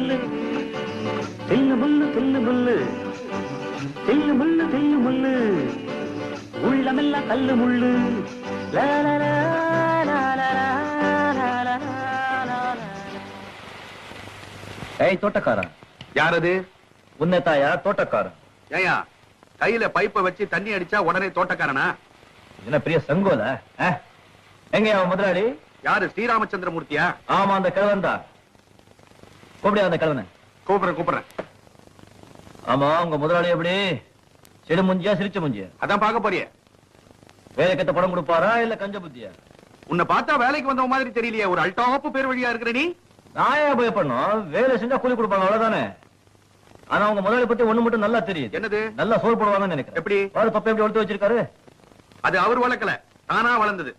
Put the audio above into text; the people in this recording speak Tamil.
முள்ளு தில்லு முள்ளு தில்லு முள்ளு தில்லு முள்ளு தில்லு முள்ளு உள்ளமெல்லாம் கல்லு முள்ளு லா லா லா லா லா லா லா லா. ஏய் தோட்டக்காரன், யாரது? உன்னதாயா தோட்டக்காரன்? ஏயா கையில பைப்பை வச்சு தண்ணி அடிச்சா உடனே தோட்டக்காரனா? என்ன பெரிய சங்கோல? எங்க அவன் முதலாளி? யாரு, ஸ்ரீராமச்சந்திரமூர்த்தியா? ஆமா, அந்த கிழவன் தான். கூப்பிடியா அந்த கிழவனை? கூப்பிடுறேன். ஆமா, உங்க முதலாளி எப்படி? செடு முஞ்சியா சிரிச்ச முஞ்சியா? அதான் பாக்க போறிய. வேலைக்கத்த படம் கொடுப்பாரா இல்ல கஞ்ச புத்தியா? உன்னை பார்த்தா வேலைக்கு வந்த மாதிரி தெரியலையே, ஒரு அல்டாப்பு பேர் வழியா இருக்கிற நீ. நான் ஏன் பயப்படணும்? வேலை செஞ்சா கூலி கொடுப்பாங்க, அவ்வளவுதானே. ஆனா உங்க முதலாளி பத்தி ஒண்ணு மட்டும் நல்லா தெரியுது. என்னது? நல்லா சோறு போடுவாங்கன்னு நினைக்கிறேன். எப்படி? தொப்பை எப்படி வளர்த்து வச்சிருக்காரு? அது அவர் வளர்க்கல, தானா வளர்ந்தது.